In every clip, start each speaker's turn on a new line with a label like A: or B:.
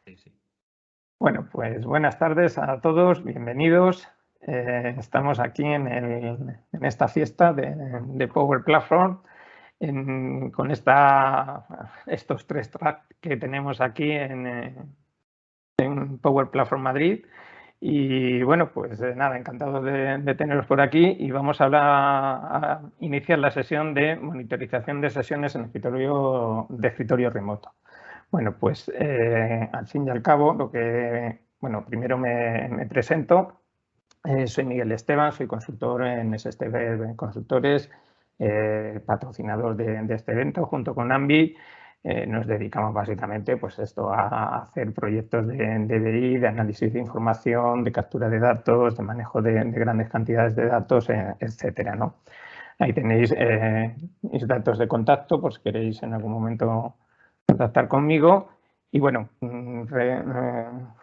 A: Sí, sí.
B: Bueno, pues buenas tardes a todos, bienvenidos. Estamos aquí en esta fiesta de Power Platform con estos 3 tracks que tenemos aquí en Power Platform Madrid. Y bueno, pues nada, encantados de teneros por aquí y vamos a iniciar la sesión de monitorización de sesiones en escritorio remoto. Bueno, pues al fin y al cabo, primero me presento. Soy Miguel Esteban, soy consultor en SSTV Consultores, patrocinador de este evento junto con AMBI. Nos dedicamos básicamente pues a hacer proyectos de BI, de análisis de información, de captura de datos, de manejo de grandes cantidades de datos, etcétera, ¿no? Ahí tenéis mis datos de contacto por si queréis en algún momento contactar conmigo. Y bueno,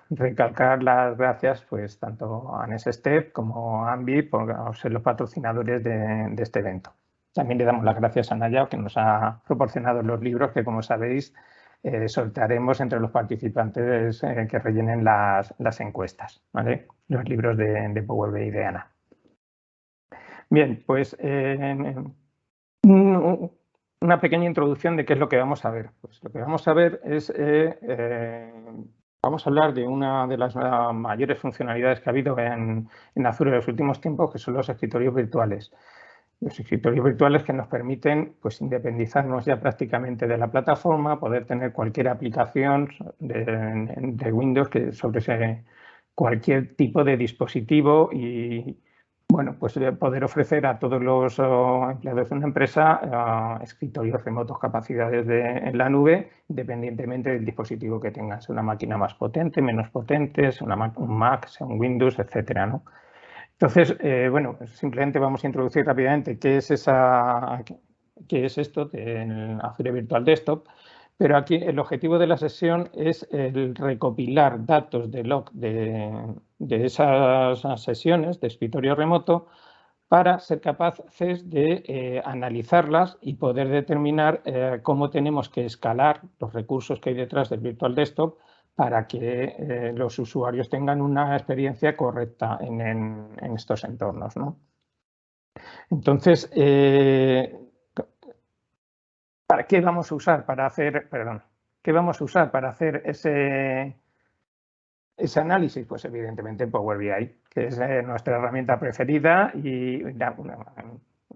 B: recalcar las gracias pues tanto a NSSTEP como a AMBI por ser los patrocinadores de este evento. También le damos las gracias a Naya, que nos ha proporcionado los libros que, como sabéis, sortearemos entre los participantes que rellenen las encuestas, ¿vale? Los libros de Power BI de Ana. Bien, pues una pequeña introducción de qué es lo que vamos a ver. Pues lo que vamos a ver es, vamos a hablar de una de las mayores funcionalidades que ha habido en Azure en los últimos tiempos, que son los escritorios virtuales. Los escritorios virtuales que nos permiten pues, independizarnos ya prácticamente de la plataforma, poder tener cualquier aplicación de Windows sobre cualquier tipo de dispositivo y bueno, pues poder ofrecer a todos los empleados de una empresa escritorios remotos, capacidades en la nube, independientemente del dispositivo que tengan, sea una máquina más potente, menos potente, sea un Mac, sea un Windows, etcétera, ¿no? Entonces, bueno, simplemente vamos a introducir rápidamente qué es esto del Azure Virtual Desktop, pero aquí el objetivo de la sesión es el recopilar datos de log de esas sesiones de escritorio remoto para ser capaces de analizarlas y poder determinar cómo tenemos que escalar los recursos que hay detrás del Virtual Desktop para que los usuarios tengan una experiencia correcta en estos entornos, ¿no? Entonces, ¿para qué vamos a usar para hacer, qué vamos a usar para hacer ese análisis? Pues evidentemente Power BI, que es nuestra herramienta preferida y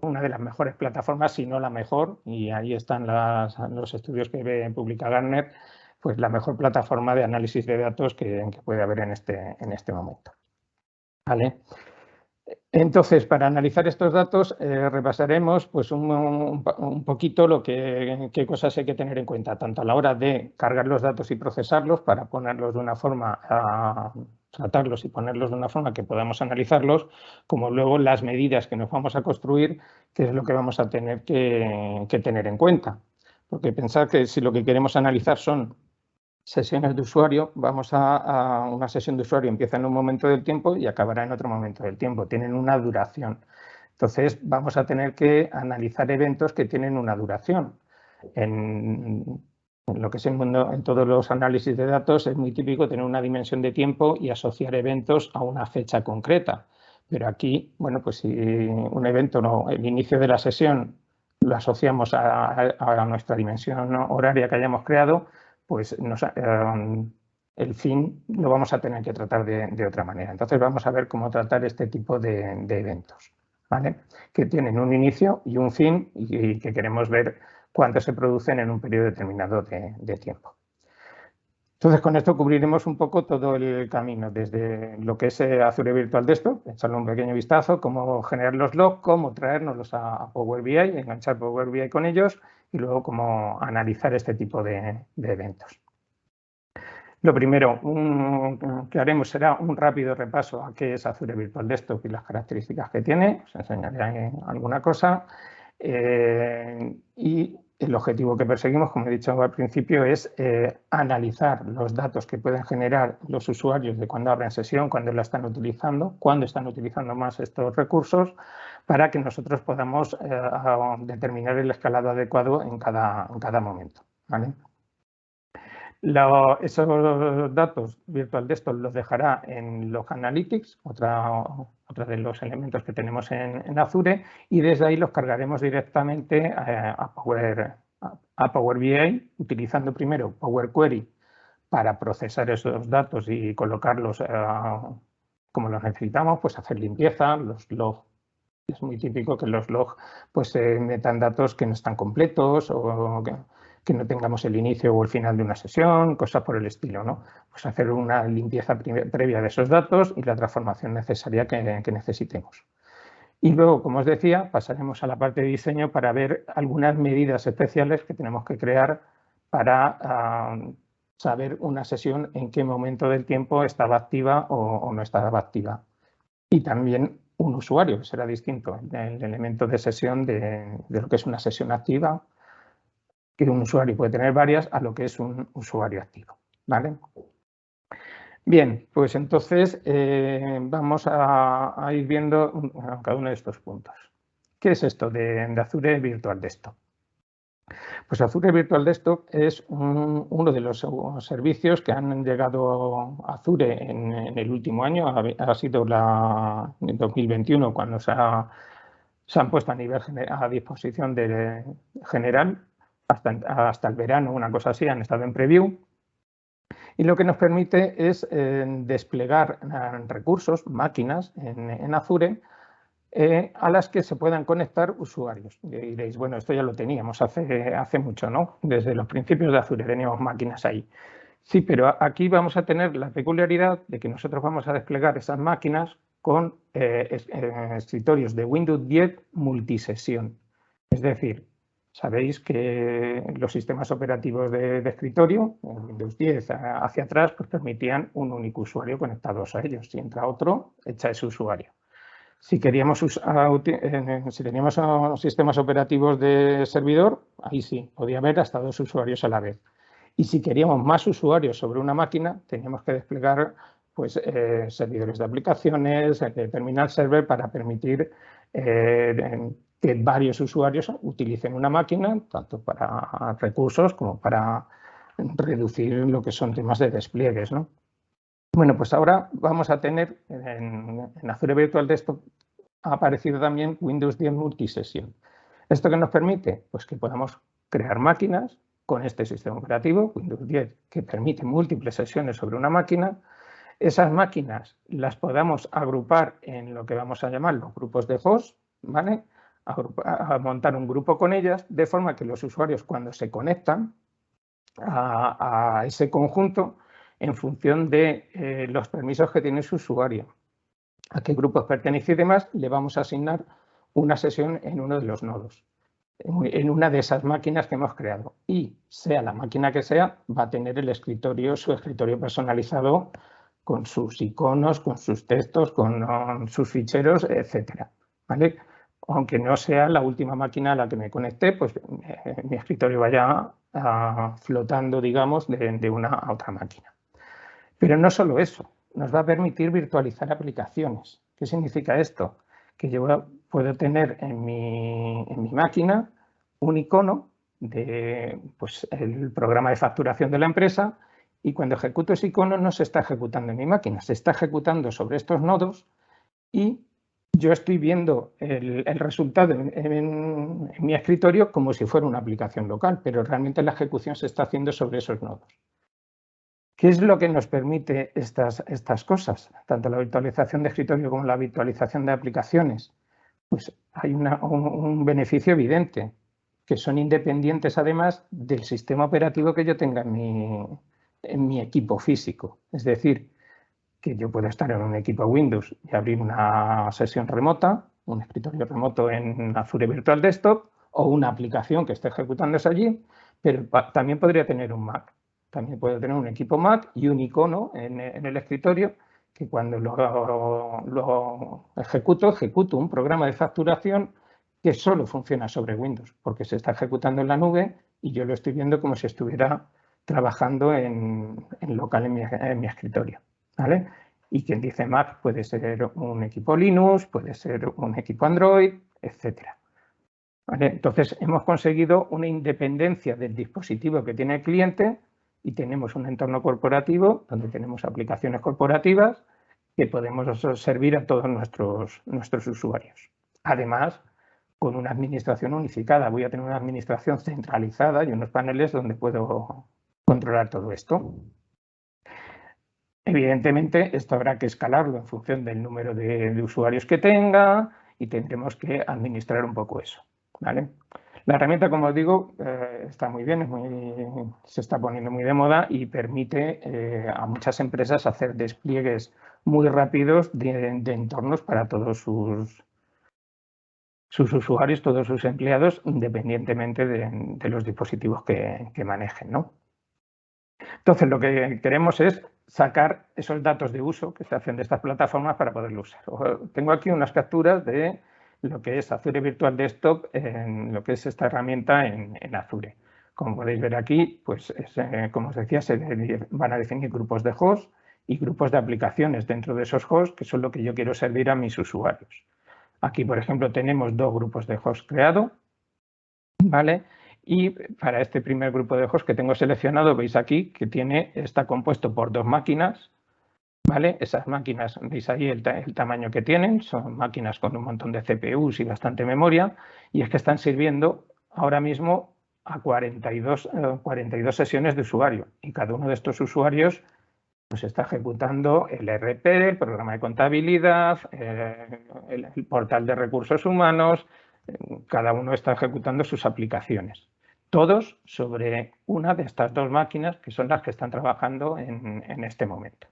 B: una de las mejores plataformas, si no la mejor, y ahí están los estudios que publica Gartner, pues la mejor plataforma de análisis de datos que puede haber en este momento. ¿Vale? Entonces, para analizar estos datos, repasaremos pues, un poquito qué cosas hay que tener en cuenta, tanto a la hora de cargar los datos y procesarlos para ponerlos de una forma, tratarlos y ponerlos de una forma que podamos analizarlos, como luego las medidas que nos vamos a construir, que es lo que vamos a tener que tener en cuenta. Porque pensar que si lo que queremos analizar son sesiones de usuario, una sesión de usuario empieza en un momento del tiempo y acabará en otro momento del tiempo, tienen una duración. Entonces vamos a tener que analizar eventos que tienen una duración. En lo que es el mundo, en todos los análisis de datos es muy típico tener una dimensión de tiempo y asociar eventos a una fecha concreta. Pero aquí, bueno, pues si un evento, el inicio de la sesión lo asociamos a nuestra dimensión horaria que hayamos creado, pues el fin lo vamos a tener que tratar de otra manera. Entonces vamos a ver cómo tratar este tipo de eventos, ¿vale? Que tienen un inicio y un fin y que queremos ver cuánto se producen en un periodo determinado de tiempo. Entonces, con esto cubriremos un poco todo el camino, desde lo que es Azure Virtual Desktop, echarle un pequeño vistazo, cómo generar los logs, cómo traernoslos a Power BI, enganchar Power BI con ellos y luego cómo analizar este tipo de eventos. Lo primero que haremos será un rápido repaso a qué es Azure Virtual Desktop y las características que tiene. Os enseñaré alguna cosa. Y el objetivo que perseguimos, como he dicho al principio, es analizar los datos que pueden generar los usuarios de cuando abren sesión, cuando la están utilizando, cuándo están utilizando más estos recursos, para que nosotros podamos determinar el escalado adecuado en cada momento, ¿vale? Esos datos Virtual Desktop los dejará en Log Analytics, otro de los elementos que tenemos en Azure, y desde ahí los cargaremos directamente a Power BI, utilizando primero Power Query para procesar esos datos y colocarlos como los necesitamos, pues hacer limpieza, los logs. Es muy típico que los logs pues, metan datos que no están completos o que no tengamos el inicio o el final de una sesión, cosas por el estilo, ¿no? Pues hacer una limpieza previa de esos datos y la transformación necesaria que necesitemos. Y luego, como os decía, pasaremos a la parte de diseño para ver algunas medidas especiales que tenemos que crear para saber una sesión en qué momento del tiempo estaba activa o no estaba activa. Y también un usuario, que será distinto, el elemento de sesión de lo que es una sesión activa, que un usuario puede tener varias, a lo que es un usuario activo, ¿vale? Bien, pues entonces vamos a ir viendo cada uno de estos puntos. ¿Qué es esto de Azure Virtual Desktop? Pues Azure Virtual Desktop es uno de los servicios que han llegado a Azure en el último año. Ha sido en 2021 cuando se han puesto a disposición general. Hasta el verano, una cosa así, han estado en preview. Y lo que nos permite es desplegar recursos, máquinas en Azure, a las que se puedan conectar usuarios. Y diréis, bueno, esto ya lo teníamos hace mucho, ¿no? Desde los principios de Azure teníamos máquinas ahí. Sí, pero aquí vamos a tener la peculiaridad de que nosotros vamos a desplegar esas máquinas con escritorios de Windows 10 multisesión. Es decir, sabéis que los sistemas operativos de escritorio, Windows 10 hacia atrás, pues permitían un único usuario conectados a ellos. Si entra otro, echa ese usuario. Si teníamos sistemas operativos de servidor, ahí sí, podía haber hasta 2 usuarios a la vez. Y si queríamos más usuarios sobre una máquina, teníamos que desplegar pues, servidores de aplicaciones, terminal server, para permitir que varios usuarios utilicen una máquina, tanto para recursos como para reducir lo que son temas de despliegues, ¿no? Bueno, pues ahora vamos a tener en Azure Virtual Desktop ha aparecido también Windows 10 multisesión. ¿Esto qué nos permite? Pues que podamos crear máquinas con este sistema operativo, Windows 10, que permite múltiples sesiones sobre una máquina. Esas máquinas las podamos agrupar en lo que vamos a llamar los grupos de host, ¿vale? A montar un grupo con ellas, de forma que los usuarios, cuando se conectan a ese conjunto, en función de los permisos que tiene su usuario, a qué grupos pertenece y demás, le vamos a asignar una sesión en uno de los nodos, en una de esas máquinas que hemos creado. Y sea la máquina que sea, va a tener su escritorio personalizado con sus iconos, con sus textos, con sus ficheros, etcétera, ¿vale? Aunque no sea la última máquina a la que me conecté, pues mi escritorio vaya flotando, digamos, de una a otra máquina. Pero no solo eso, nos va a permitir virtualizar aplicaciones. ¿Qué significa esto? Que yo puedo tener en mi máquina un icono de pues, el programa de facturación de la empresa, y cuando ejecuto ese icono no se está ejecutando en mi máquina, se está ejecutando sobre estos nodos y yo estoy viendo el resultado en mi escritorio como si fuera una aplicación local, pero realmente la ejecución se está haciendo sobre esos nodos. ¿Qué es lo que nos permite estas cosas? Tanto la virtualización de escritorio como la virtualización de aplicaciones. Pues hay un beneficio evidente, que son independientes además del sistema operativo que yo tenga en mi equipo físico. Es decir, que yo puedo estar en un equipo Windows y abrir una sesión remota, un escritorio remoto en Azure Virtual Desktop, o una aplicación que esté ejecutándose allí, pero también podría tener un Mac. También puedo tener un equipo Mac y un icono en el escritorio que cuando lo ejecuto un programa de facturación que solo funciona sobre Windows, porque se está ejecutando en la nube y yo lo estoy viendo como si estuviera trabajando en local en mi escritorio, ¿vale? Y quien dice Mac puede ser un equipo Linux, puede ser un equipo Android, etcétera. ¿Vale? Entonces, hemos conseguido una independencia del dispositivo que tiene el cliente y tenemos un entorno corporativo donde tenemos aplicaciones corporativas que podemos servir a todos nuestros usuarios. Además, con una administración unificada, voy a tener una administración centralizada y unos paneles donde puedo controlar todo esto. Evidentemente, esto habrá que escalarlo en función del número de usuarios que tenga y tendremos que administrar un poco eso, ¿vale? La herramienta, como os digo, está muy bien, se está poniendo muy de moda y permite a muchas empresas hacer despliegues muy rápidos de entornos para todos sus usuarios, todos sus empleados, independientemente de los dispositivos que manejen, ¿no? Entonces, lo que queremos es sacar esos datos de uso que se hacen de estas plataformas para poderlo usar. Tengo aquí unas capturas de lo que es Azure Virtual Desktop, en lo que es esta herramienta en Azure. Como podéis ver aquí, pues como os decía, se van a definir grupos de hosts y grupos de aplicaciones dentro de esos hosts, que son lo que yo quiero servir a mis usuarios. Aquí, por ejemplo, tenemos 2 grupos de hosts creados, ¿vale? Y para este primer grupo de hosts que tengo seleccionado, veis aquí que está compuesto por 2 máquinas, ¿vale? Esas máquinas, veis ahí el tamaño que tienen, son máquinas con un montón de CPUs y bastante memoria, y es que están sirviendo ahora mismo a 42 sesiones de usuario, y cada uno de estos usuarios pues está ejecutando el ERP, el programa de contabilidad, el portal de recursos humanos, cada uno está ejecutando sus aplicaciones. Todos sobre una de estas 2 máquinas que son las que están trabajando en este momento.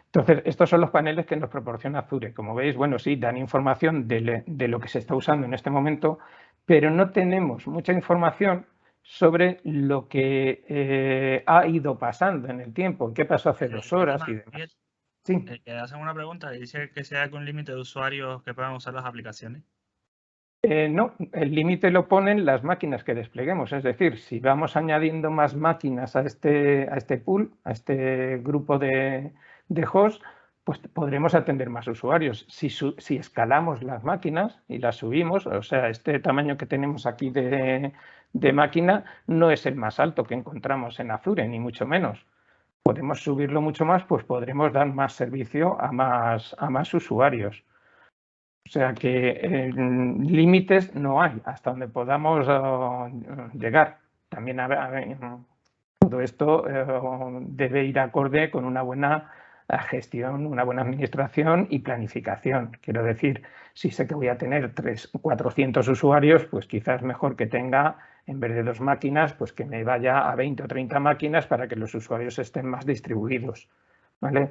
B: Entonces, estos son los paneles que nos proporciona Azure. Como veis, bueno, sí, dan información de lo que se está usando en este momento, pero no tenemos mucha información sobre lo que ha ido pasando en el tiempo, qué pasó hace 2 horas y demás. Sí.
A: Hacen una pregunta, dice que sea con límite de usuarios que puedan usar las aplicaciones.
B: No, el límite lo ponen las máquinas que despleguemos. Es decir, si vamos añadiendo más máquinas a este pool, a este grupo de hosts, pues podremos atender más usuarios. Si escalamos las máquinas y las subimos, o sea, este tamaño que tenemos aquí de máquina no es el más alto que encontramos en Azure, ni mucho menos. Podemos subirlo mucho más, pues podremos dar más servicio a más usuarios. O sea que límites no hay hasta donde podamos llegar. También todo esto debe ir acorde con una buena gestión, una buena administración y planificación. Quiero decir, si sé que voy a tener 400 usuarios, pues quizás mejor que tenga, en vez de 2 máquinas, pues que me vaya a 20 o 30 máquinas para que los usuarios estén más distribuidos, ¿vale?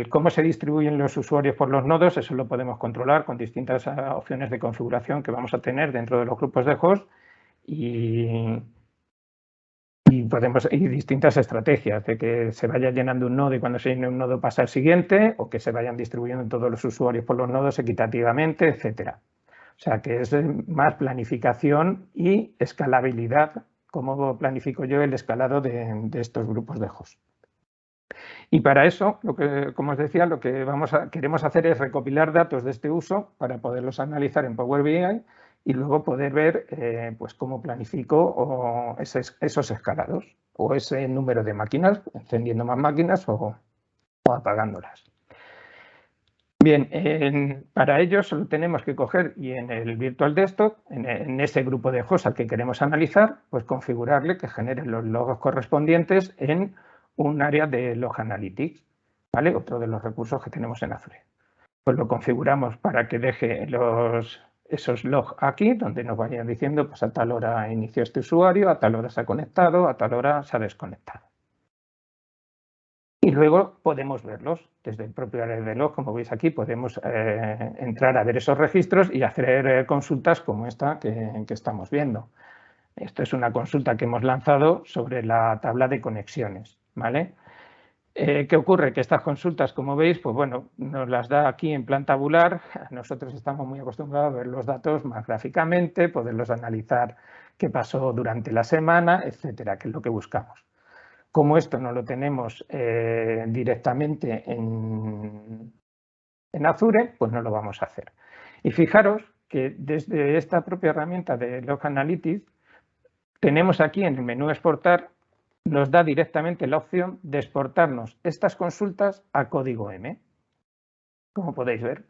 B: Cómo se distribuyen los usuarios por los nodos, eso lo podemos controlar con distintas opciones de configuración que vamos a tener dentro de los grupos de host y distintas estrategias de que se vaya llenando un nodo y cuando se llene un nodo pasa al siguiente, o que se vayan distribuyendo todos los usuarios por los nodos equitativamente, etcétera. O sea que es más planificación y escalabilidad, cómo planifico yo el escalado de estos grupos de host. Y para eso, como os decía, lo que queremos hacer es recopilar datos de este uso para poderlos analizar en Power BI y luego poder ver pues cómo planifico esos escalados o ese número de máquinas, encendiendo más máquinas o apagándolas. Bien, para ello solo tenemos que coger y en el Virtual Desktop, en ese grupo de hosts al que queremos analizar, pues configurarle que genere los logos correspondientes en un área de Log Analytics, ¿vale? Otro de los recursos que tenemos en Azure. Pues lo configuramos para que deje esos logs aquí, donde nos vayan diciendo, pues a tal hora inició este usuario, a tal hora se ha conectado, a tal hora se ha desconectado. Y luego podemos verlos desde el propio área de log, como veis aquí, podemos entrar a ver esos registros y hacer consultas como esta que estamos viendo. Esto es una consulta que hemos lanzado sobre la tabla de conexiones, ¿vale? ¿Qué ocurre? Que estas consultas, como veis, pues bueno, nos las da aquí en plan tabular. Nosotros estamos muy acostumbrados a ver los datos más gráficamente, poderlos analizar qué pasó durante la semana, etcétera, que es lo que buscamos. Como esto no lo tenemos directamente en Azure, pues no lo vamos a hacer. Y fijaros que desde esta propia herramienta de Log Analytics tenemos aquí en el menú exportar nos da directamente la opción de exportarnos estas consultas a código M. Como podéis ver.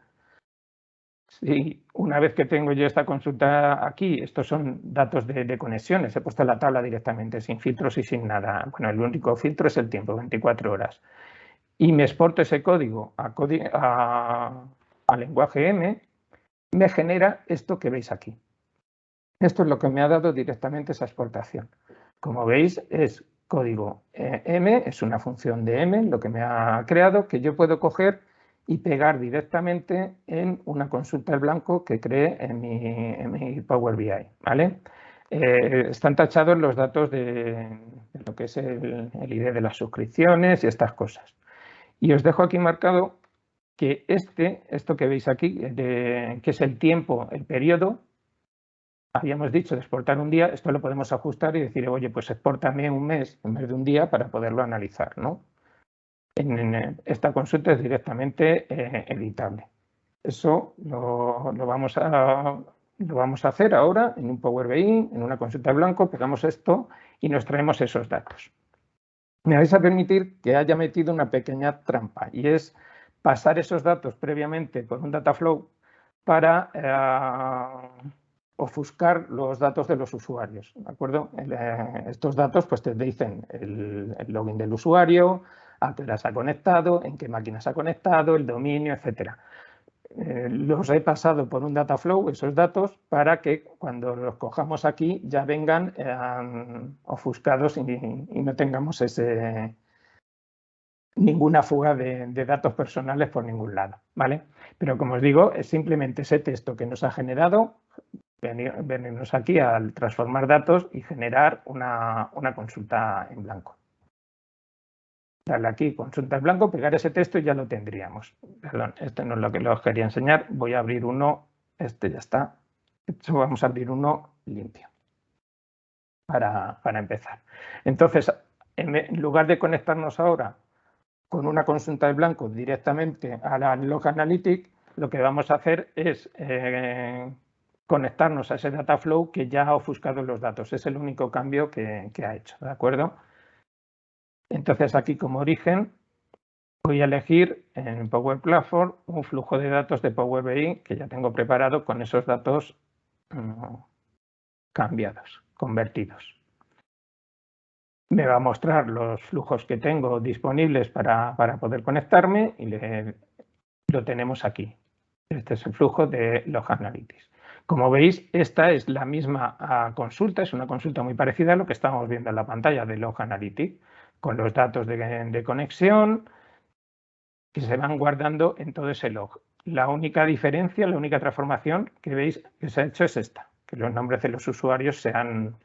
B: Sí, una vez que tengo yo esta consulta aquí, estos son datos de conexiones, he puesto la tabla directamente, sin filtros y sin nada. Bueno, el único filtro es el tiempo, 24 horas. Y me exporto ese código a lenguaje M, me genera esto que veis aquí. Esto es lo que me ha dado directamente esa exportación. Como veis, es código M, es una función de M, lo que me ha creado, que yo puedo coger y pegar directamente en una consulta en blanco que cree en mi Power BI, ¿vale? Están tachados los datos de lo que es el ID de las suscripciones y estas cosas. Y os dejo aquí marcado que esto que veis aquí, que es el tiempo, el periodo, habíamos dicho de exportar un día, esto lo podemos ajustar y decir, oye, pues expórtame un mes en vez de un día para poderlo analizar, ¿no? Esta consulta es directamente editable. Eso lo vamos a hacer ahora en un Power BI, en una consulta en blanco, pegamos esto y nos traemos esos datos. Me vais a permitir que haya metido una pequeña trampa y es pasar esos datos previamente por un Dataflow para ofuscar los datos de los usuarios, ¿de acuerdo? Estos datos pues te dicen el login del usuario, a qué hora se ha conectado, en qué máquina se ha conectado, el dominio, etcétera. Los he pasado por un Dataflow, esos datos, para que cuando los cojamos aquí ya vengan ofuscados y no tengamos ninguna fuga de datos personales por ningún lado, ¿vale? Pero como os digo, es simplemente ese texto que nos ha generado, venirnos aquí al transformar datos y generar una consulta en blanco. Darle aquí, consulta en blanco, pegar ese texto y ya lo tendríamos. Perdón, este no es lo que os quería enseñar. Voy a abrir uno, este ya está. Vamos a abrir uno limpio para empezar. Entonces, en lugar de conectarnos ahora con una consulta en blanco directamente a la Log Analytics, lo que vamos a hacer es conectarnos a ese Dataflow que ya ha ofuscado los datos. Es el único cambio que ha hecho, ¿de acuerdo? Entonces aquí como origen voy a elegir en Power Platform un flujo de datos de Power BI que ya tengo preparado con esos datos cambiados, convertidos. Me va a mostrar los flujos que tengo disponibles para poder conectarme y lo tenemos aquí. Este es el flujo de Log Analytics. Como veis, esta es la misma consulta, es una consulta muy parecida a lo que estamos viendo en la pantalla de Log Analytics, con los datos de conexión que se van guardando en todo ese log. La única diferencia, la única transformación que veis que se ha hecho es esta, que los nombres de los usuarios se han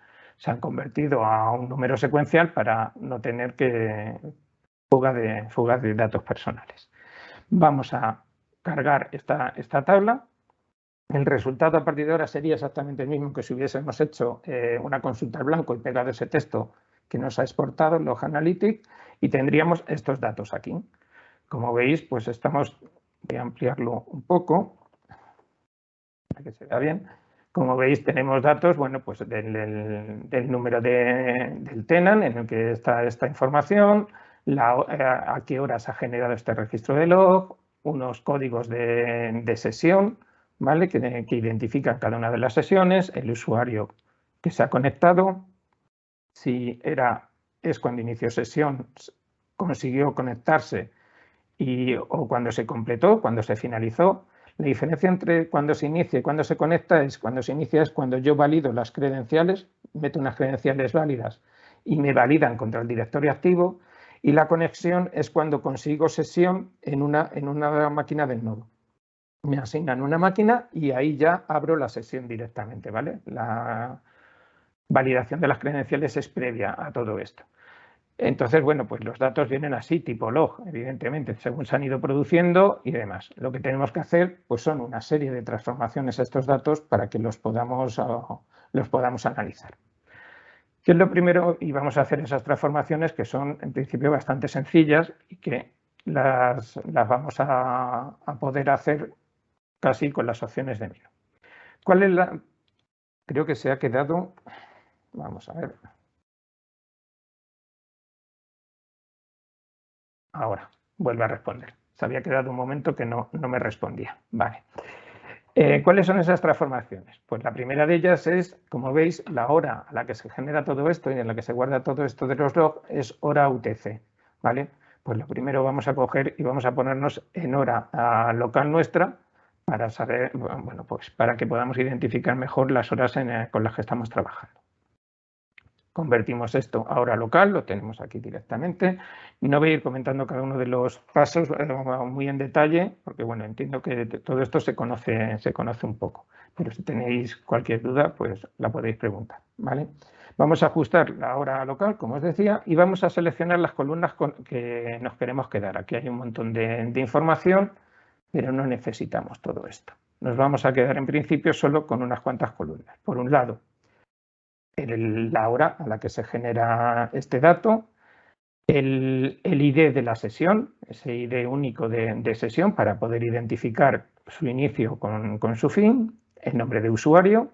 B: convertido a un número secuencial para no tener fuga de datos personales. Vamos a cargar esta tabla. El resultado a partir de ahora sería exactamente el mismo que si hubiésemos hecho una consulta en blanco y pegado ese texto que nos ha exportado Log Analytics y tendríamos estos datos aquí. Como veis, pues voy a ampliarlo un poco para que se vea bien. Como veis, tenemos datos, bueno, pues del número del tenant en el que está esta información, a qué horas ha generado este registro de log, unos códigos de sesión, ¿vale? Que identifican cada una de las sesiones, el usuario que se ha conectado, si es cuando inició sesión, consiguió conectarse o cuando se completó, cuando se finalizó. La diferencia entre cuando se inicia y cuando se conecta es cuando se inicia es cuando yo valido las credenciales, meto unas credenciales válidas y me validan contra el directorio activo, y la conexión es cuando consigo sesión en una máquina del nodo. Me asignan una máquina y ahí ya abro la sesión directamente, ¿vale? La validación de las credenciales es previa a todo esto. Entonces, bueno, pues los datos vienen así, tipo log, evidentemente, según se han ido produciendo y demás. Lo que tenemos que hacer pues son una serie de transformaciones a estos datos para que los podamos analizar. ¿Qué es lo primero? Y vamos a hacer esas transformaciones que son, en principio, bastante sencillas y que las vamos a poder hacer casi con las opciones de menú. ¿Cuál es la...? Creo que se ha quedado... Vamos a ver... Ahora, vuelve a responder. Se había quedado un momento que no me respondía. Vale. ¿Cuáles son esas transformaciones? Pues la primera de ellas es, como veis, la hora a la que se genera todo esto y en la que se guarda todo esto de los logs es hora UTC, ¿vale? Pues lo primero vamos a coger y vamos a ponernos en hora local nuestra para saber, bueno, pues para que podamos identificar mejor las horas con las que estamos trabajando. Convertimos esto a hora local, lo tenemos aquí directamente. No voy a ir comentando cada uno de los pasos muy en detalle, porque bueno, entiendo que todo esto se conoce un poco, pero si tenéis cualquier duda, pues la podéis preguntar, ¿vale? Vamos a ajustar la hora local, como os decía, y vamos a seleccionar las columnas que nos queremos quedar. Aquí hay un montón de información, pero no necesitamos todo esto. Nos vamos a quedar en principio solo con unas cuantas columnas. Por un lado, la hora a la que se genera este dato, el ID de la sesión, ese ID único de sesión para poder identificar su inicio con su fin, el nombre de usuario,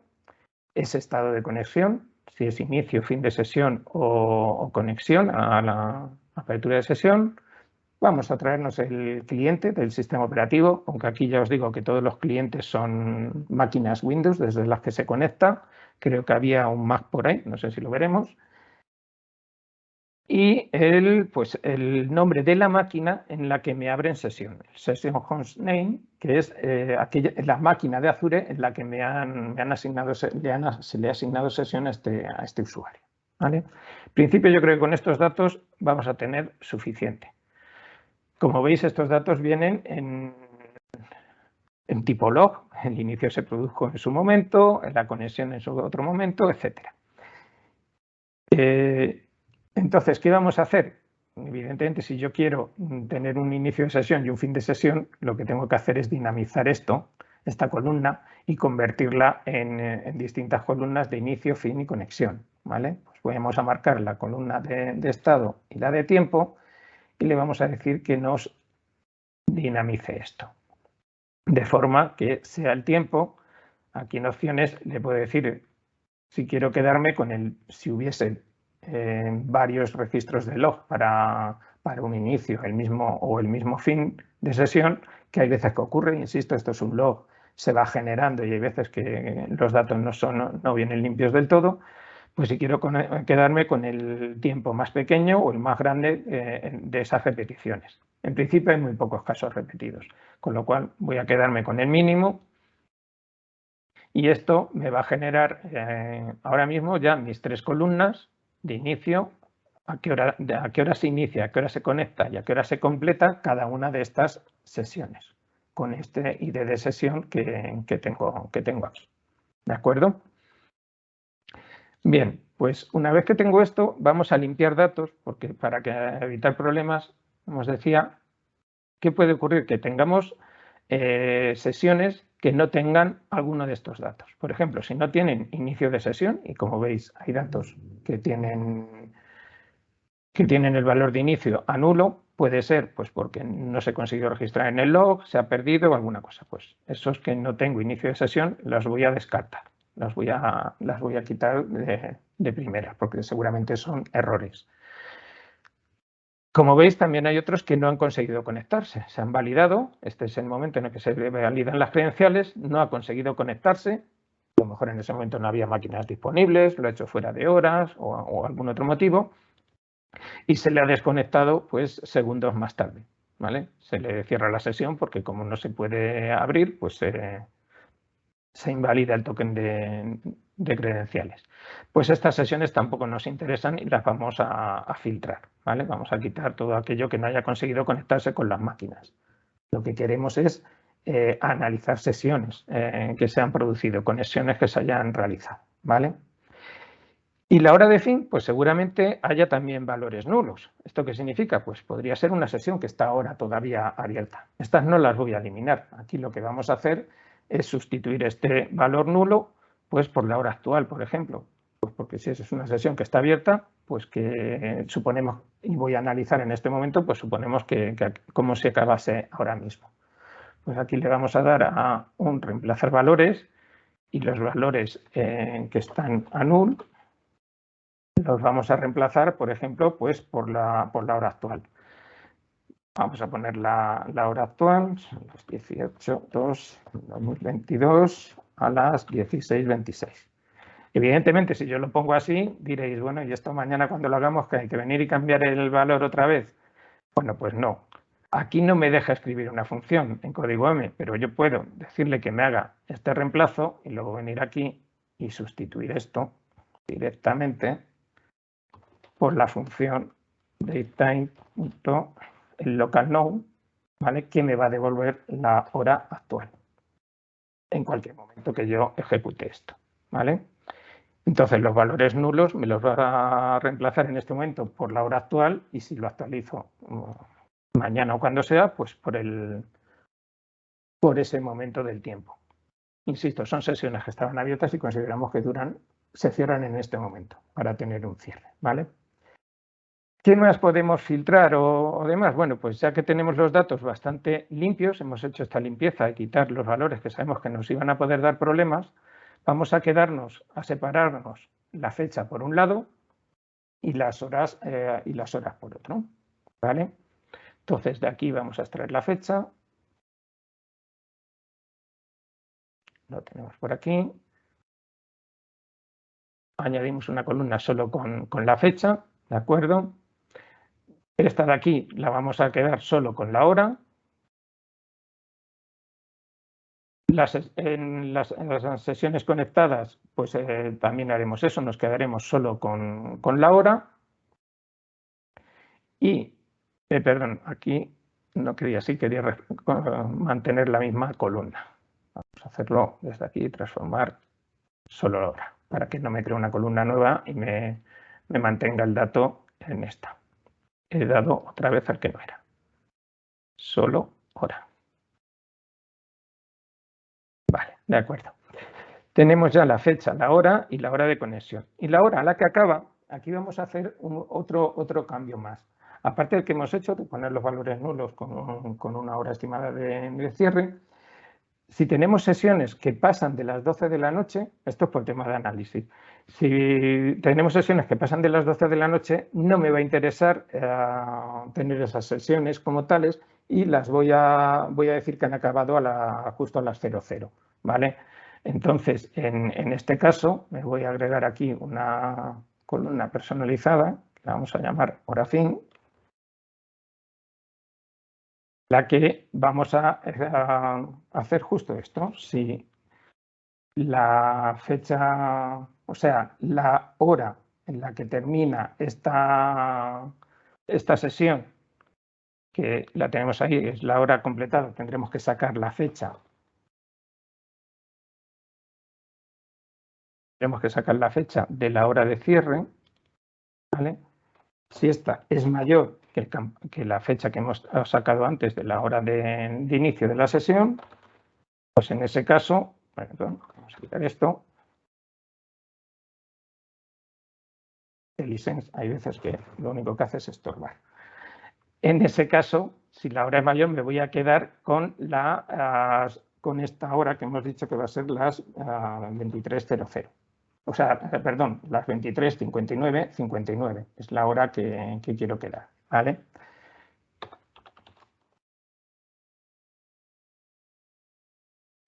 B: ese estado de conexión, si es inicio, fin de sesión o conexión a la apertura de sesión. Vamos a traernos el cliente del sistema operativo, aunque aquí ya os digo que todos los clientes son máquinas Windows desde las que se conecta. Creo que había un Mac por ahí, no sé si lo veremos. Y pues el nombre de la máquina en la que me abren sesión, el Session Host Name, que es la máquina de Azure en la que se le ha asignado sesión a este usuario, ¿vale? En principio yo creo que con estos datos vamos a tener suficiente. Como veis, estos datos vienen en tipo log, el inicio se produjo en su momento, la conexión en su otro momento, etc. Entonces, ¿qué vamos a hacer? Evidentemente, si yo quiero tener un inicio de sesión y un fin de sesión, lo que tengo que hacer es dinamizar esta columna, y convertirla en distintas columnas de inicio, fin y conexión, ¿vale? Pues vamos a marcar la columna de estado y la de tiempo y le vamos a decir que nos dinamice esto. De forma que sea el tiempo, aquí en opciones le puedo decir si quiero quedarme con si hubiese varios registros de log para un inicio, el mismo fin de sesión, que hay veces que ocurre, insisto, esto es un log, se va generando y hay veces que los datos no vienen limpios del todo. Pues si quiero quedarme con el tiempo más pequeño o el más grande de esas repeticiones. En principio hay muy pocos casos repetidos, con lo cual voy a quedarme con el mínimo y esto me va a generar ahora mismo ya mis 3 columnas de inicio, a qué hora se inicia, a qué hora se conecta y a qué hora se completa cada una de estas sesiones, con este ID de sesión que tengo aquí. ¿De acuerdo? Bien, pues una vez que tengo esto, vamos a limpiar datos, porque para evitar problemas, como os decía, ¿qué puede ocurrir? Que tengamos sesiones que no tengan alguno de estos datos. Por ejemplo, si no tienen inicio de sesión, y como veis hay datos que tienen el valor de inicio a nulo, puede ser pues porque no se consiguió registrar en el log, se ha perdido o alguna cosa. Pues esos que no tengo inicio de sesión los voy a descartar, las voy a quitar de primera, porque seguramente son errores. Como veis, también hay otros que no han conseguido conectarse. Se han validado, este es el momento en el que se validan las credenciales, no ha conseguido conectarse, a lo mejor en ese momento no había máquinas disponibles, lo ha hecho fuera de horas o algún otro motivo, y se le ha desconectado pues segundos más tarde, ¿vale? Se le cierra la sesión porque como no se puede abrir, pues se invalida el token de credenciales. Pues estas sesiones tampoco nos interesan y las vamos a filtrar, ¿vale? Vamos a quitar todo aquello que no haya conseguido conectarse con las máquinas. Lo que queremos es analizar sesiones que se han producido, conexiones que se hayan realizado, ¿vale? Y la hora de fin, pues seguramente haya también valores nulos. ¿Esto qué significa? Pues podría ser una sesión que está ahora todavía abierta. Estas no las voy a eliminar. Aquí lo que vamos a hacer es sustituir este valor nulo pues por la hora actual, por ejemplo. Pues porque si es una sesión que está abierta, pues que suponemos, y voy a analizar en este momento, pues suponemos que cómo se acabase ahora mismo. Pues aquí le vamos a dar a un reemplazar valores y los valores que están a null los vamos a reemplazar, por ejemplo, pues por la hora actual. Vamos a poner la hora actual, son las 18:02/2022 a las 16:26. Evidentemente, si yo lo pongo así, diréis, bueno, ¿y esto mañana cuando lo hagamos que hay que venir y cambiar el valor otra vez? Bueno, pues no. Aquí no me deja escribir una función en código M, pero yo puedo decirle que me haga este reemplazo y luego venir aquí y sustituir esto directamente por la función datetime.localNow, ¿vale? Que me va a devolver la hora actual en cualquier momento que yo ejecute esto, ¿vale? Entonces los valores nulos me los va a reemplazar en este momento por la hora actual y si lo actualizo mañana o cuando sea, pues por ese momento del tiempo. Insisto, son sesiones que estaban abiertas y consideramos que se cierran en este momento para tener un cierre, ¿vale? ¿Qué más podemos filtrar o demás? Bueno, pues ya que tenemos los datos bastante limpios, hemos hecho esta limpieza de quitar los valores que sabemos que nos iban a poder dar problemas, vamos a separarnos la fecha por un lado y las horas por otro, ¿vale? Entonces de aquí vamos a extraer la fecha. Lo tenemos por aquí. Añadimos una columna solo con la fecha, ¿de acuerdo? Esta de aquí la vamos a quedar solo con la hora. En las sesiones conectadas, pues también haremos eso, nos quedaremos solo con la hora. Y, perdón, aquí no quería así, quería mantener la misma columna. Vamos a hacerlo desde aquí y transformar solo la hora, para que no me cree una columna nueva y me mantenga el dato en esta. He dado otra vez al que no era. Solo hora. Vale, de acuerdo. Tenemos ya la fecha, la hora y la hora de conexión. Y la hora a la que acaba, aquí vamos a hacer otro cambio más. Aparte del que hemos hecho de poner los valores nulos con una hora estimada de cierre, si tenemos sesiones que pasan de las 12 de la noche, esto es por tema de análisis, si tenemos sesiones que pasan de las 12 de la noche, no me va a interesar tener esas sesiones como tales y las voy a decir que han acabado justo a las 00, ¿vale? Entonces, en este caso, me voy a agregar aquí una columna personalizada, que la vamos a llamar hora fin, la que vamos a hacer justo esto. Si la fecha, o sea, la hora en la que termina esta sesión, que la tenemos ahí, es la hora completada, tendremos que sacar la fecha. Tenemos que sacar la fecha de la hora de cierre, ¿vale? Si esta es mayor que la fecha que hemos sacado antes de la hora de inicio de la sesión, pues en ese caso, perdón, vamos a quitar esto. El license hay veces que lo único que hace es estorbar. En ese caso, si la hora es mayor, me voy a quedar con esta hora que hemos dicho que va a ser las 23:00. O sea, perdón, las 23:59:59 es la hora que quiero quedar, ¿vale?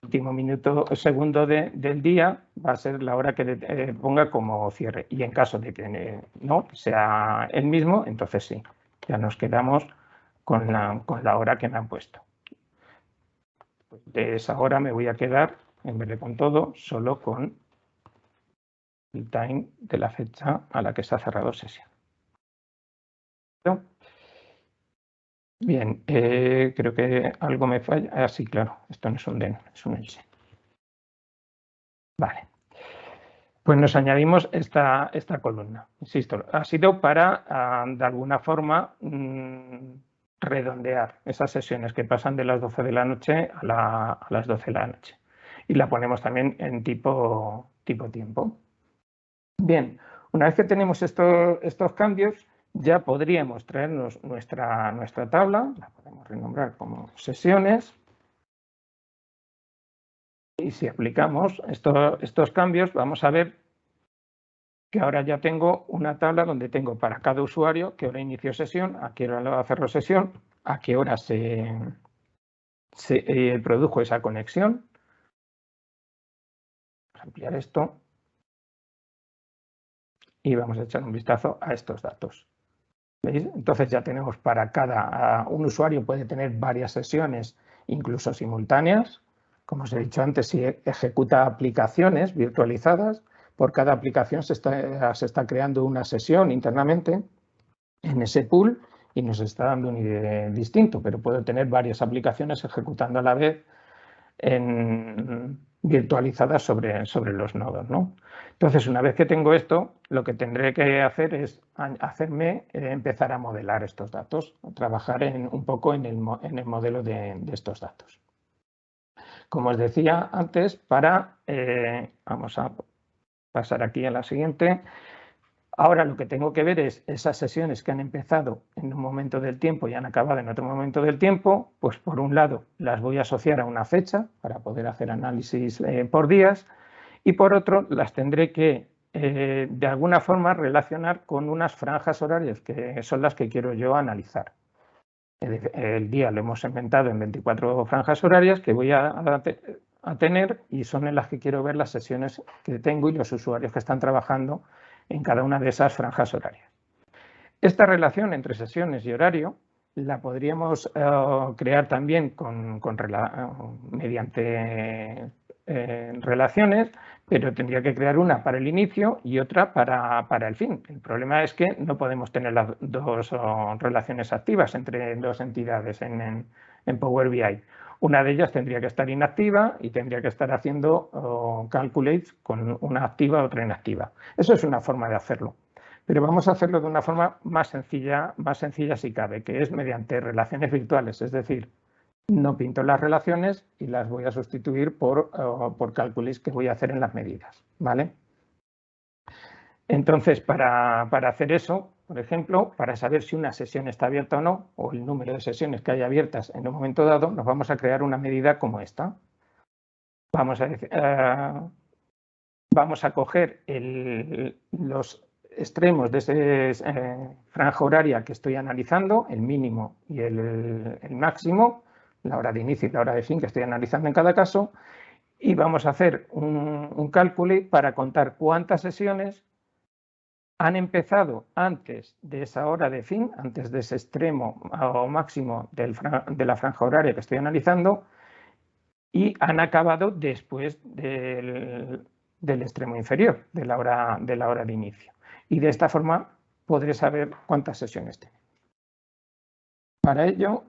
B: Último segundo del día va a ser la hora que ponga como cierre. Y en caso de que no sea el mismo, entonces sí, ya nos quedamos con la hora que me han puesto. Pues de esa hora me voy a quedar, en vez de con todo, solo con el time de la fecha a la que se ha cerrado sesión. ¿No? Bien, creo que algo me falla. Sí, claro, esto no es un DEN, es un else. Vale. Pues nos añadimos esta columna. Insisto, ha sido para, de alguna forma, redondear esas sesiones que pasan de las 12 de la noche a las 12 de la noche. Y la ponemos también en tipo tiempo. Bien, una vez que tenemos estos cambios, ya podríamos traernos nuestra tabla, la podemos renombrar como sesiones. Y si aplicamos estos cambios, vamos a ver que ahora ya tengo una tabla donde tengo para cada usuario qué hora inicio sesión, a qué hora cerro sesión, a qué hora se produjo esa conexión. Vamos a ampliar esto y vamos a echar un vistazo a estos datos. ¿Veis? Entonces ya tenemos para un usuario puede tener varias sesiones, incluso simultáneas. Como os he dicho antes, si ejecuta aplicaciones virtualizadas, por cada aplicación se está creando una sesión internamente en ese pool y nos está dando un ID distinto, pero puedo tener varias aplicaciones ejecutando a la vez virtualizadas sobre los nodos, ¿no? Entonces, una vez que tengo esto, lo que tendré que hacer es empezar a modelar estos datos, trabajar un poco en el modelo de estos datos. Como os decía antes, vamos a pasar aquí a la siguiente. Ahora lo que tengo que ver es esas sesiones que han empezado en un momento del tiempo y han acabado en otro momento del tiempo, pues por un lado las voy a asociar a una fecha para poder hacer análisis por días y por otro las tendré que de alguna forma relacionar con unas franjas horarias que son las que quiero yo analizar. El día lo hemos inventado en 24 franjas horarias que voy a tener y son en las que quiero ver las sesiones que tengo y los usuarios que están trabajando en cada una de esas franjas horarias. Esta relación entre sesiones y horario la podríamos crear también mediante relaciones, pero tendría que crear una para el inicio y otra para el fin. El problema es que no podemos tener las dos relaciones activas entre dos entidades en Power BI. Una de ellas tendría que estar inactiva y tendría que estar haciendo calculates con una activa y otra inactiva. Eso es una forma de hacerlo. Pero vamos a hacerlo de una forma más sencilla si cabe, que es mediante relaciones virtuales. Es decir, no pinto las relaciones y las voy a sustituir por cálculos que voy a hacer en las medidas, ¿vale? Entonces, para hacer eso, por ejemplo, para saber si una sesión está abierta o no, o el número de sesiones que hay abiertas en un momento dado, nos vamos a crear una medida como esta. Vamos a coger los extremos de esa franja horaria que estoy analizando, el mínimo y el máximo, la hora de inicio y la hora de fin que estoy analizando en cada caso, y vamos a hacer un cálculo para contar cuántas sesiones han empezado antes de esa hora de fin, antes de ese extremo o máximo de la franja horaria que estoy analizando, y han acabado después del extremo inferior de la hora de inicio. Y de esta forma podré saber cuántas sesiones tengo. Para ello,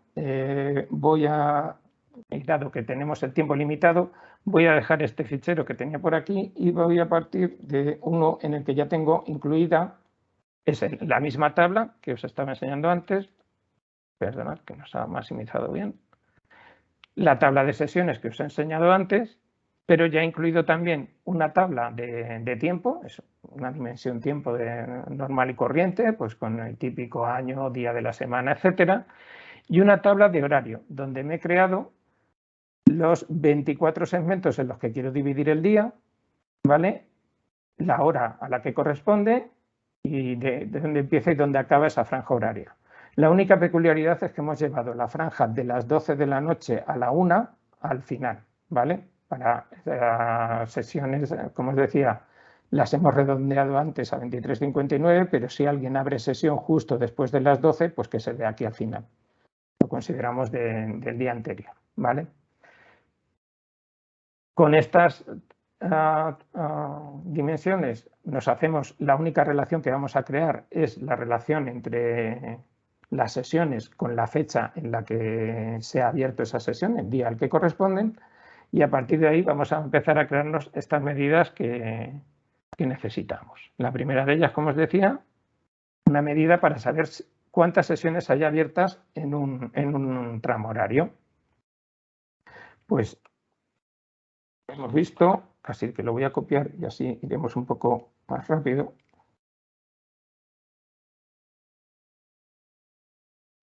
B: dado que tenemos el tiempo limitado, voy a dejar este fichero que tenía por aquí y voy a partir de uno en el que ya tengo incluida, es la misma tabla que os estaba enseñando antes. Perdonad que no se ha maximizado bien. La tabla de sesiones que os he enseñado antes, pero ya he incluido también una tabla de tiempo, es una dimensión tiempo normal y corriente, pues con el típico año, día de la semana, etcétera, y una tabla de horario, donde me he creado los 24 segmentos en los que quiero dividir el día, ¿vale? La hora a la que corresponde y de dónde empieza y dónde acaba esa franja horaria. La única peculiaridad es que hemos llevado la franja de las 12 de la noche a la 1 al final, ¿vale? Para sesiones, como os decía, las hemos redondeado antes a 23:59, pero si alguien abre sesión justo después de las 12, pues que se vea aquí al final. Lo consideramos del día anterior, ¿vale? Con estas dimensiones nos hacemos, la única relación que vamos a crear es la relación entre las sesiones con la fecha en la que se ha abierto esa sesión, el día al que corresponden, y a partir de ahí vamos a empezar a crearnos estas medidas que necesitamos. La primera de ellas, como os decía, una medida para saber cuántas sesiones hay abiertas en un tramo horario. Pues hemos visto, así que lo voy a copiar y así iremos un poco más rápido.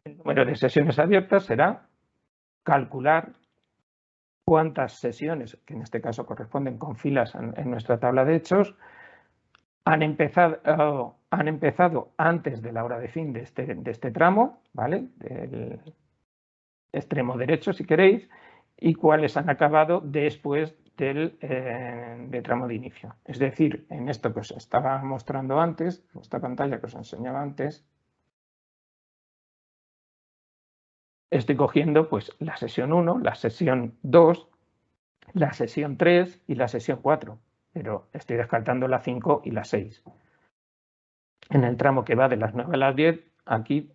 B: El número de sesiones abiertas será calcular cuántas sesiones, que en este caso corresponden con filas en nuestra tabla de hechos, han empezado antes de la hora de fin de este tramo, ¿vale? extremo derecho, si queréis, y cuáles han acabado después del tramo de inicio. Es decir, en esto que os estaba mostrando antes, en esta pantalla que os enseñaba antes, estoy cogiendo pues la sesión 1, la sesión 2, la sesión 3 y la sesión 4, pero estoy descartando la 5 y la 6. En el tramo que va de las 9 a las 10, aquí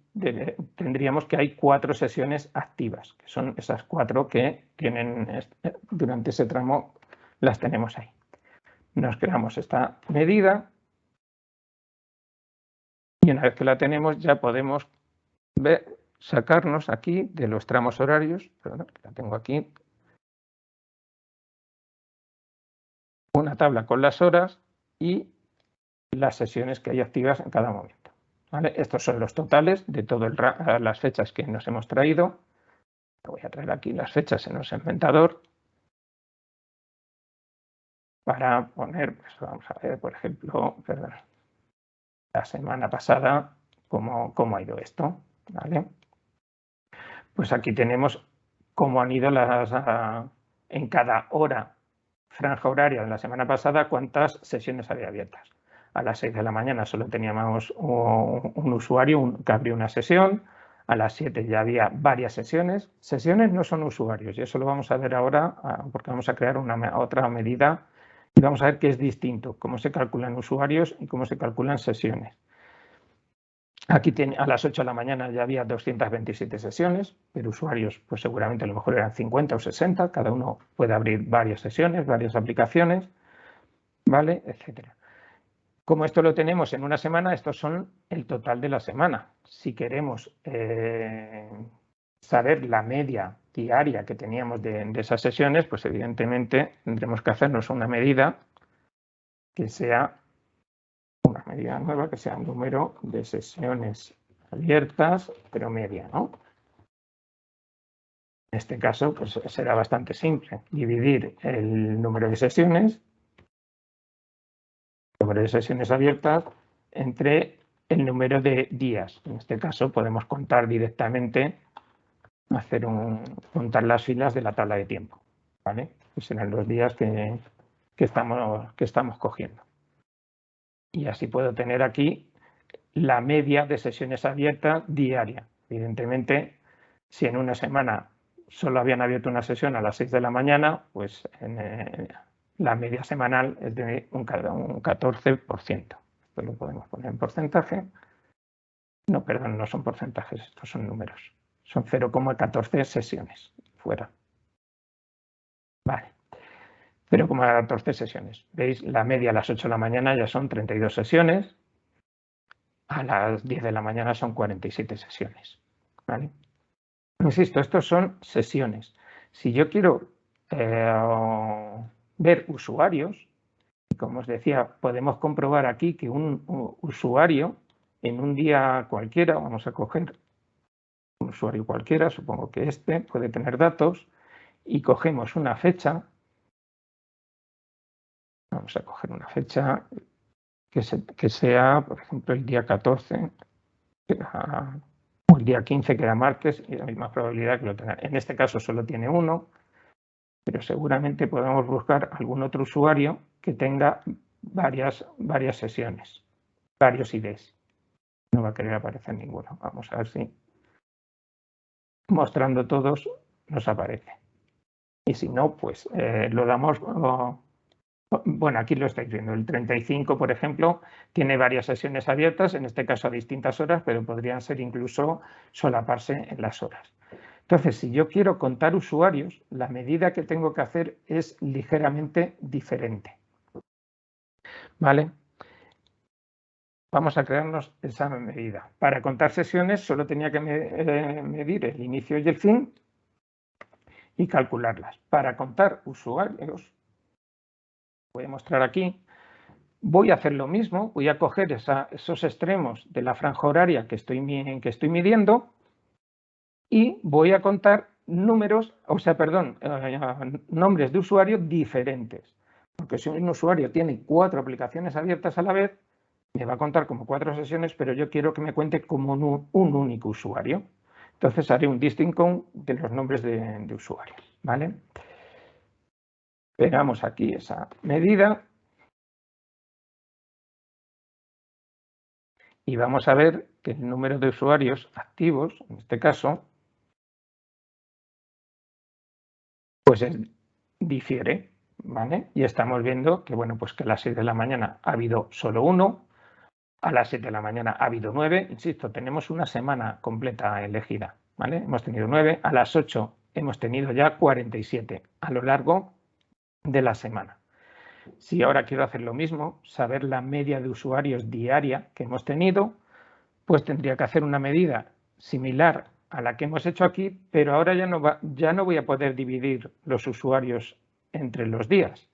B: tendríamos que hay 4 sesiones activas, que son esas 4 que tienen durante ese tramo, las tenemos ahí. Nos creamos esta medida y una vez que la tenemos ya podemos sacarnos aquí de los tramos horarios, perdón, la tengo aquí, una tabla con las horas y las sesiones que hay activas en cada momento. ¿Vale? Estos son los totales de todas las fechas que nos hemos traído. Voy a traer aquí las fechas en el segmentador para poner, pues vamos a ver, por ejemplo, perdón, la semana pasada, cómo ha ido esto. ¿Vale? Pues aquí tenemos cómo han ido en cada hora, franja horaria de la semana pasada, cuántas sesiones había abiertas. A las 6 de la mañana solo teníamos un usuario que abrió una sesión. A las 7 ya había varias sesiones. Sesiones no son usuarios y eso lo vamos a ver ahora porque vamos a crear otra medida y vamos a ver qué es distinto, cómo se calculan usuarios y cómo se calculan sesiones. Aquí a las 8 de la mañana ya había 227 sesiones, pero usuarios pues seguramente a lo mejor eran 50 o 60, cada uno puede abrir varias sesiones, varias aplicaciones, ¿vale? Etcétera. Como esto lo tenemos en una semana, estos son el total de la semana. Si queremos saber la media diaria que teníamos de esas sesiones, pues evidentemente tendremos que hacernos una medida que sea una medida nueva, que sea un número de sesiones abiertas, pero media, ¿no? En este caso, pues será bastante simple. Dividir el número de sesiones abiertas entre el número de días. En este caso podemos contar directamente, contar las filas de la tabla de tiempo, ¿vale? Que serán los días que estamos cogiendo. Y así puedo tener aquí la media de sesiones abiertas diaria. Evidentemente, si en una semana solo habían abierto una sesión a las 6 de la mañana, pues la media semanal es de un 14%. Esto lo podemos poner en porcentaje. No, perdón, no son porcentajes, estos son números. Son 0,14 sesiones fuera. Vale. 0,14 sesiones. ¿Veis? La media a las 8 de la mañana ya son 32 sesiones. A las 10 de la mañana son 47 sesiones. ¿Vale? Insisto, estos son sesiones. Si yo quiero ver usuarios, como os decía, podemos comprobar aquí que un usuario en un día cualquiera, vamos a coger un usuario cualquiera, supongo que este puede tener datos, y cogemos una fecha. Vamos a coger una fecha que sea, por ejemplo, el día 14 o el día 15, que era martes, y la misma probabilidad que lo tenga. En este caso solo tiene uno, pero seguramente podemos buscar algún otro usuario que tenga varias sesiones, varios IDs. No va a querer aparecer ninguno. Vamos a ver si mostrando todos nos aparece. Y si no, pues lo damos... Bueno, aquí lo estáis viendo. El 35, por ejemplo, tiene varias sesiones abiertas, en este caso a distintas horas, pero podrían ser incluso solaparse en las horas. Entonces, si yo quiero contar usuarios, la medida que tengo que hacer es ligeramente diferente. ¿Vale? Vamos a crearnos esa medida. Para contar sesiones solo tenía que medir el inicio y el fin y calcularlas. Para contar usuarios, voy a mostrar aquí, voy a hacer lo mismo, voy a coger esos extremos de la franja horaria que estoy midiendo y voy a contar nombres de usuario diferentes. Porque si un usuario tiene 4 aplicaciones abiertas a la vez, me va a contar como 4 sesiones, pero yo quiero que me cuente como un único usuario. Entonces haré un distinct count de los nombres de usuarios, ¿vale? Pegamos aquí esa medida y vamos a ver que el número de usuarios activos, en este caso, pues difiere, ¿vale? Y estamos viendo que, bueno, pues que a las 6 de la mañana ha habido solo 1, a las 7 de la mañana ha habido 9, insisto, tenemos una semana completa elegida, ¿vale? Hemos tenido 9, a las 8 hemos tenido ya 47 a lo largo de la semana. Si ahora quiero hacer lo mismo, saber la media de usuarios diaria que hemos tenido, pues tendría que hacer una medida similar a la que hemos hecho aquí, pero ahora ya no voy a poder dividir los usuarios entre los días.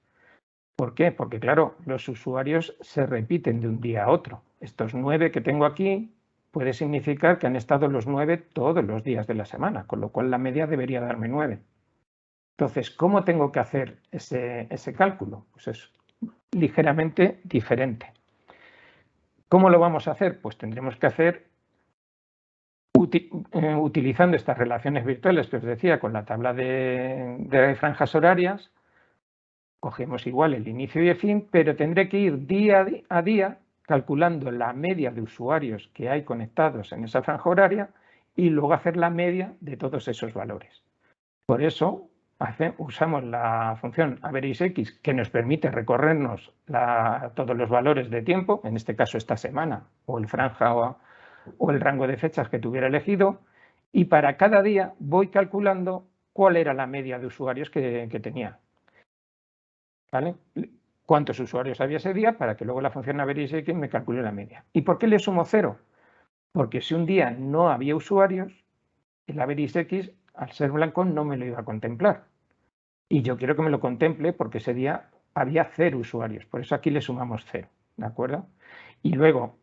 B: ¿Por qué? Porque, claro, los usuarios se repiten de un día a otro. Estos 9 que tengo aquí puede significar que han estado los 9 todos los días de la semana, con lo cual la media debería darme 9. Entonces, ¿cómo tengo que hacer ese cálculo? Pues es ligeramente diferente. ¿Cómo lo vamos a hacer? Pues tendremos que hacer utilizando estas relaciones virtuales que os decía con la tabla de franjas horarias. Cogemos igual el inicio y el fin, pero tendré que ir día a día calculando la media de usuarios que hay conectados en esa franja horaria y luego hacer la media de todos esos valores. Por eso usamos la función average_x que nos permite recorrernos todos los valores de tiempo, en este caso esta semana, o el franja o el rango de fechas que tuviera elegido, y para cada día voy calculando cuál era la media de usuarios que tenía. ¿Vale? Cuántos usuarios había ese día para que luego la función average_x me calcule la media. ¿Y por qué le sumo 0? Porque si un día no había usuarios, el average_x, al ser blanco, no me lo iba a contemplar. Y yo quiero que me lo contemple porque ese día había 0 usuarios. Por eso aquí le sumamos 0. ¿De acuerdo? Y luego,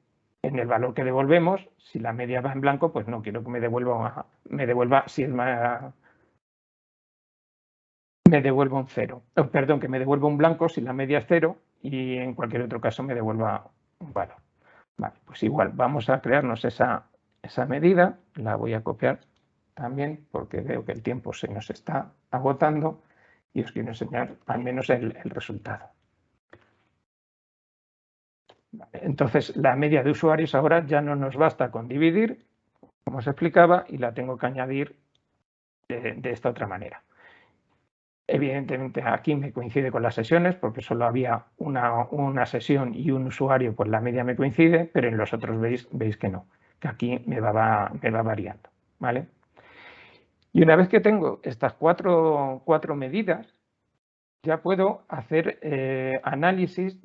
B: en el valor que devolvemos, si la media va en blanco, pues no quiero que me devuelva si es más... me devuelva un 0. Perdón, que me devuelva un blanco si la media es 0 y en cualquier otro caso me devuelva un valor. Vale, pues igual, vamos a crearnos esa medida. La voy a copiar también porque veo que el tiempo se nos está agotando y os quiero enseñar al menos el resultado. Vale, entonces, la media de usuarios ahora ya no nos basta con dividir, como os explicaba, y la tengo que añadir de esta otra manera. Evidentemente aquí me coincide con las sesiones porque solo había una sesión y un usuario, pues la media me coincide, pero en los otros veis que no, que aquí me va variando, ¿vale? Y una vez que tengo estas cuatro medidas, ya puedo hacer análisis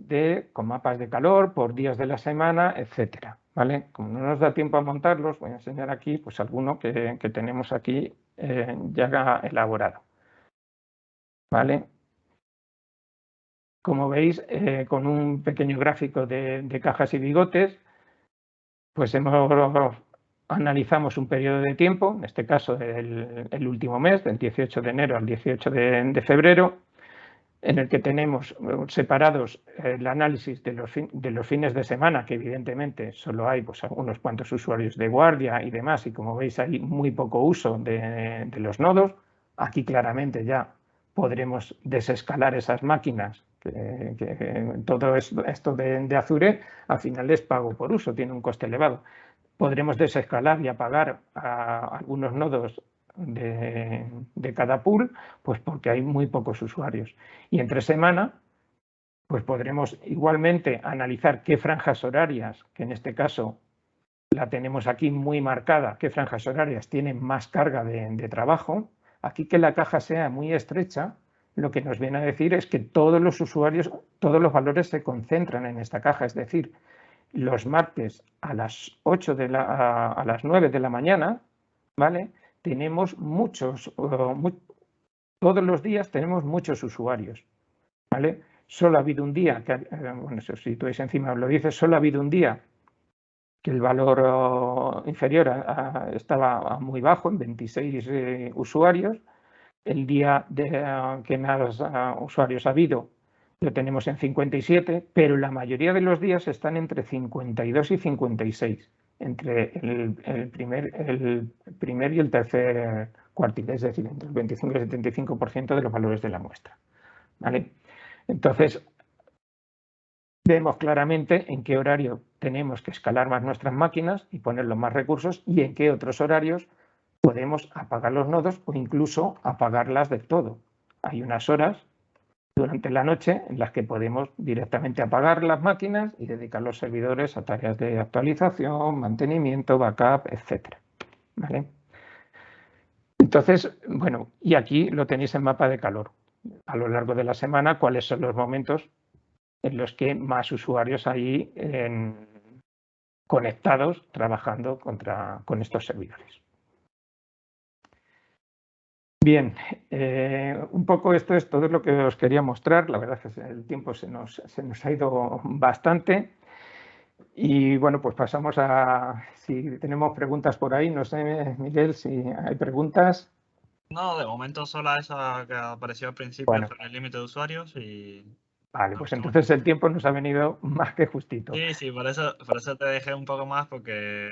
B: con mapas de calor, por días de la semana, etcétera, ¿vale? Como no nos da tiempo a montarlos, voy a enseñar aquí pues alguno que tenemos aquí ya elaborado. ¿Vale? Como veis, con un pequeño gráfico de cajas y bigotes, pues analizamos un periodo de tiempo, en este caso el último mes, del 18 de enero al 18 de febrero, en el que tenemos separados el análisis de los fines de semana, que evidentemente solo hay pues, unos cuantos usuarios de guardia y demás, y como veis hay muy poco uso de los nodos. Aquí claramente ya podremos desescalar esas máquinas, que todo esto de Azure al final es pago por uso, tiene un coste elevado. Podremos desescalar y apagar a algunos nodos de cada pool, pues porque hay muy pocos usuarios. Y entre semana, pues podremos igualmente analizar qué franjas horarias, que en este caso la tenemos aquí muy marcada, qué franjas horarias tienen más carga de trabajo. Aquí que la caja sea muy estrecha, lo que nos viene a decir es que todos los usuarios, todos los valores se concentran en esta caja, es decir, los martes a las 8 a las 9 de la mañana, ¿vale? Tenemos todos los días tenemos muchos usuarios, ¿vale? Solo ha habido un día, bueno, si tú veis encima lo dice, solo ha habido un día que el valor inferior estaba muy bajo, en 26 usuarios. El día que más usuarios ha habido lo tenemos en 57, pero la mayoría de los días están entre 52 y 56, entre el primer y el tercer cuartil, es decir, entre el 25 y el 75% de los valores de la muestra. ¿Vale? Entonces, vemos claramente en qué horario tenemos que escalar más nuestras máquinas y ponerle más recursos y en qué otros horarios podemos apagar los nodos o incluso apagarlas del todo. Hay unas horas durante la noche en las que podemos directamente apagar las máquinas y dedicar los servidores a tareas de actualización, mantenimiento, backup, etcétera. ¿Vale? Entonces, bueno, y aquí lo tenéis en mapa de calor. A lo largo de la semana, cuáles son los momentos en los que más usuarios hay conectados trabajando con estos servidores. Bien, un poco esto es todo lo que os quería mostrar. La verdad es que el tiempo se nos ha ido bastante. Y bueno, pues pasamos a si tenemos preguntas por ahí. No sé, Miguel, si hay preguntas.
A: No, de momento solo esa que apareció al principio,
B: Bueno.
A: sobre el límite de usuarios y...
B: Vale, pues entonces el tiempo nos ha venido más que justito.
A: Sí, por eso te dejé un poco más, porque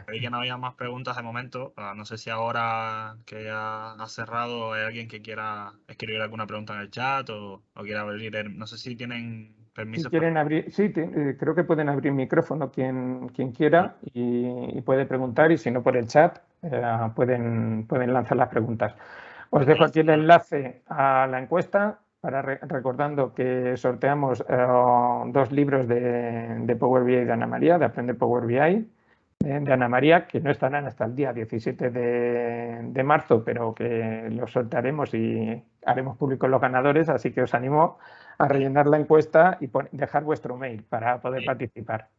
A: vi que no había más preguntas de momento. No sé si ahora que ya ha cerrado hay alguien que quiera escribir alguna pregunta en el chat o quiera abrir. No sé si tienen permiso.
B: Si quieren abrir, sí, creo que pueden abrir micrófono quien quiera y puede preguntar, y si no por el chat pueden lanzar las preguntas. Os dejo aquí el enlace a la encuesta, recordando que sorteamos 2 libros de Power BI de Ana María, de Aprender Power BI, de Ana María, que no estarán hasta el día 17 de marzo, pero que los sortearemos y haremos públicos los ganadores, así que os animo a rellenar la encuesta y dejar vuestro mail para poder participar.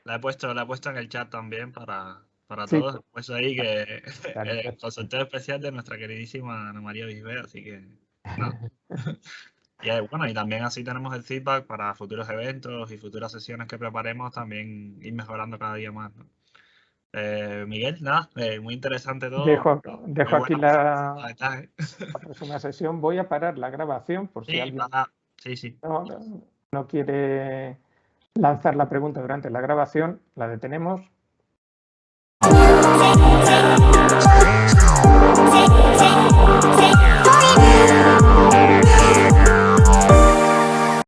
A: La he puesto en el chat también para
B: Sí.
A: todos. Pues ahí que el sorteo especial de nuestra queridísima Ana María Bisbé, así que no. Y bueno, y también así tenemos el feedback para futuros eventos y futuras sesiones que preparemos, también ir mejorando cada día más, ¿no? Miguel, nada, muy interesante todo.
B: Dejo aquí la próxima sesión. Voy a parar la grabación por si alguien no quiere lanzar la pregunta durante la grabación. La detenemos.
C: Sí.